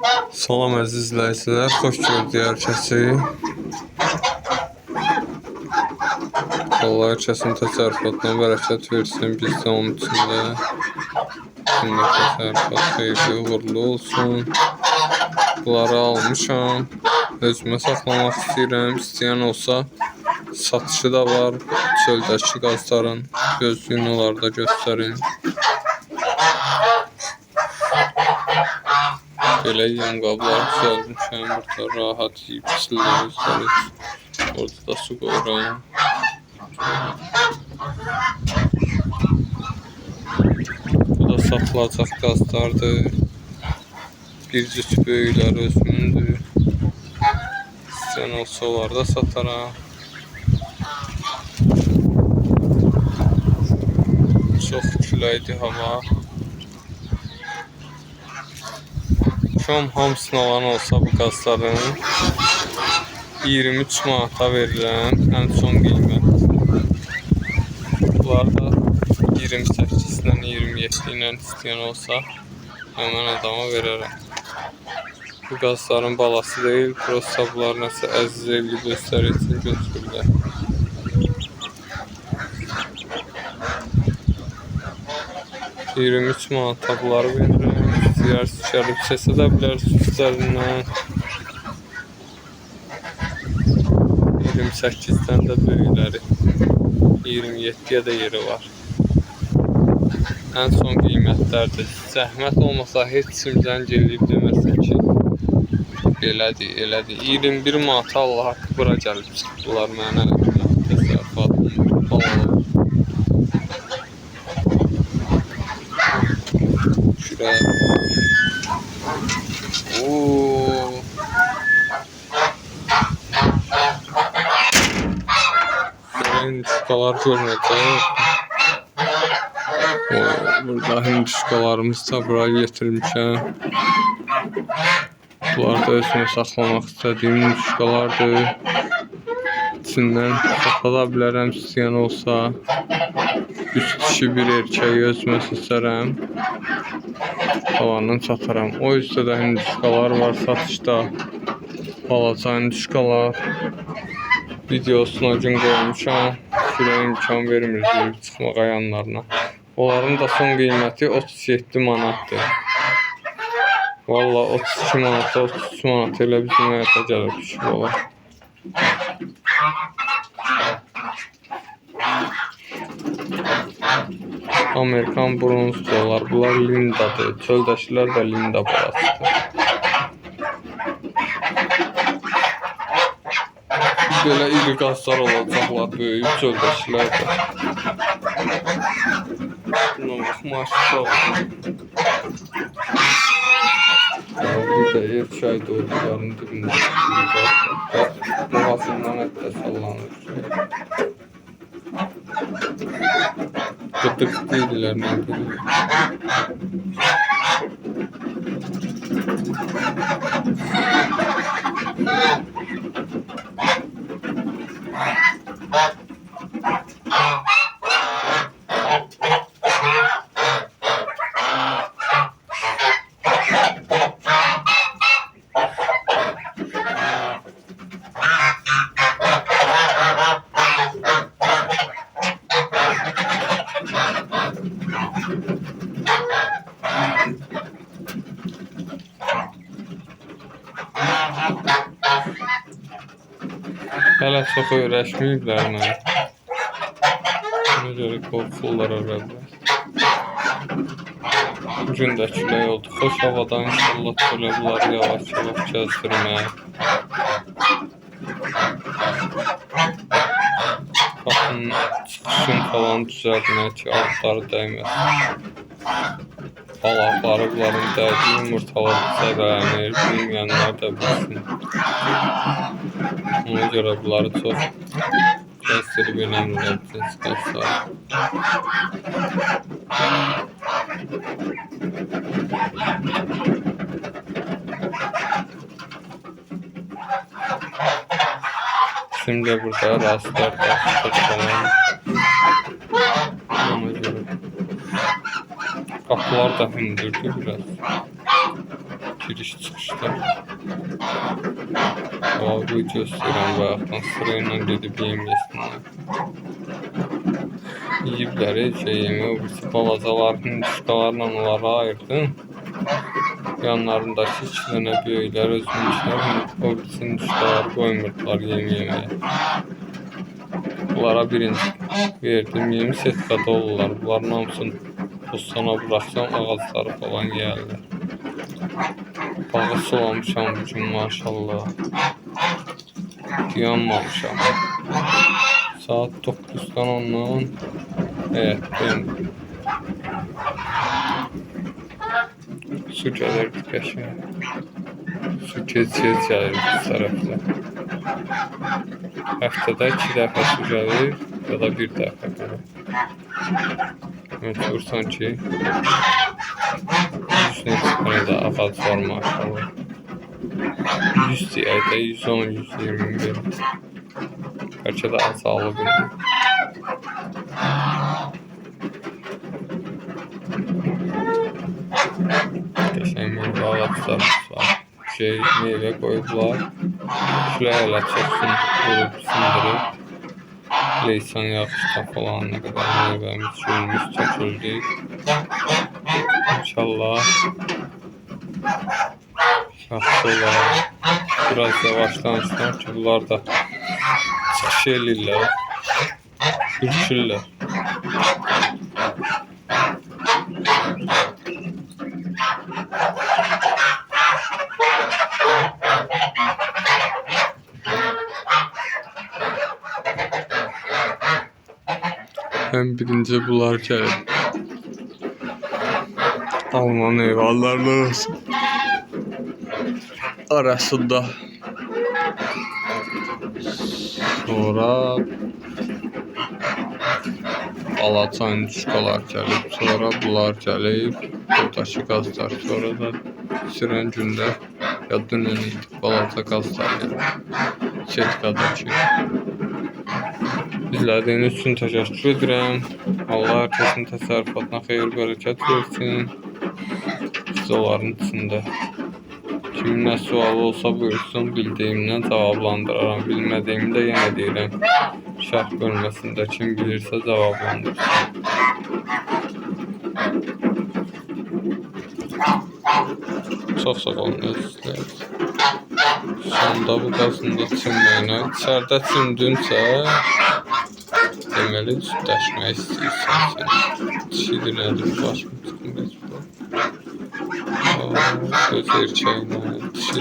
Salam əziz izləyicilər, xoş gördük hər kəsi. Allah hər kəsin təsərrüfatına bərəkət versin, biz də onun içində. Şimdi təsərrüfat xeyirli, uğurlu olsun. Bunları almışam, özümə saxlamaq istəyirəm. İstəyən olsa satışı da var, çöldəki qazların. Gözləyin, onları da göstərin. Belə yem qablar düzəltmişəm, burada rahat yiyib içirlər özləri. Orada da su qoyuram. Bu da satılacaq qazlardır. Bir cüt böyüklər özümündür. İstəyən olsa onları da sataram. Çox küləkdir hava. Hamısını alan olsa bu qazların 23 manata verirəm, ən son qiymət. Bunlar da 28 ilə 27 ilə istəyən olsa həmən adama verərəm. Bu qazların balası deyil, prosta bunlar nəsə əziz elli göstərir üçün götürürlər. $23 manata bunları verirəm. İstəyərsiniz gəlib seçə də bilərsiniz üzərindən. 28-dən də böyükləri, 27-yə də yeri var. Ən son qiymətlərdir. Zəhmət olmasa heç kim zəng eləyib deməsin ki, elədir, elədir. 21 manata Allah haqqı bura gəlib çıxdılar mənə təsərrüfatım falan. Şuraya. Hinduşkalar görünəcək. Burada hinduşkalarımız da buraya getirmişəm. Bunlar da özümə saxlamaq istədiyim hinduşkalardır. İçindən saxlada bilərəm istəyən olsa. 3 dişi bir erkəyi özümə seçərəm. Qalanını sataram. O üstdə də hinduşkalar var satışda. Balaca hinduşkalar. Videosuna gün qoymuşam. Sürə imkan vermir girib çıxmağa yanlarına. Onların da son qiyməti 37 manatdır. Valla 32 manata, 33 manata elə bizim həyata gəlib ki, olar. Amerikan bronz dolar. Bunlar lindadır. Çöldəkilər də linda balasıdır. Belə iri qazlar olacaqlar, böyük çöldəkilər də. Buna bax, maşallah. Bir də erkək doğruların dibində boğazından ətdə sallanır. Qıtıq deyirlər, nə deyirlər. Hələ çox öyrəşməyiblər mənə. Buna görə qorxurlar arablar. Bugün də külək oldu. Xoş havadan inşallah belə bunları yavaş-yavaş gəzdirmək. Baxın, çıxışın falan düzəltmək ki, altları dəyməsin. Balaqları bunların dəydiyi yumurtalar zədələnir, bilməyənlər də bilsin. Ona görə bunları çox gəzdirib eləmirlər cins qazlar. Şimdi burada rastlar falan. Ona görə. Qapılar da hündürdür biraz. giriş çıxışlar. Abi göstərəm bayaqdan sırayla gedib yem yesinlər. Yiyiblər yemeği, o birisi balacaların dişkalarla onları ayırdım. Yanlarındaki 2 dənə böyüklər özmüşlər, o birisinin dişkaları koymurdular yemeğe. Bunlara birinci verdim, yemi setkada olurlar. Bunların hamısını bostana bıraksam ağaçları falan yerler. Bağı sulamışam bugün maşallah. Yanmamışam. Saat 9'dan ondan. Evet, döndüm. Su gelir bir qəşəng. Su gec-gec gəlir bu tərəfdə. Həftədə 2 dəfə su gəlir ya da 1 dəfə gəlir. Məcbursan ki, üstünə çıxmaya da ağac var maşallah. 100 deyək də 110-120 bəlkə də azalıb indi. Qəşəng meyvə ağaclarımız var. Meyvə qoyublar. Külək elə çəksin, vurub, sındırıb. Leysan yağışda falan nə qədər meyvəmiz, gülümüz çəkildi. İnşallah yaxşı olar. Biraz yavaşlansınlar ki, bunlar da çıxış eləyirlər, ürkürlər. Hem birinci bunlar gəlib. Alman eyvallarlar olsun. Arasında. Sonra Alaçayın düşkalar gəlib. Sonra bunlar gəlib. Buradakı qazlar. Sonra da sürən gündə ya dünən idi. Balaca qazlar gəlib. Setkadakı. İzlədiyiniz üçün təşəkkür edirəm. Allah herkesin təsərrüfatına xeyir bərəkət versin. Siz onların içində. Kimin nə sualı olsa buyursun, bildiyimdən cavablandıraram. Bilmədiyimi də yenə deyirəm. Şərh bölməsində kim bilirsə cavablandırsın. Çox sağ olun, özləyiniz. Sonda bu qazında çinməyinə. İçərdə çindinsə, deməli cütləşmək istəyirsən sən. Dişidir, nədir, başım çıxın mecbur. Göz erkəyinə dişi.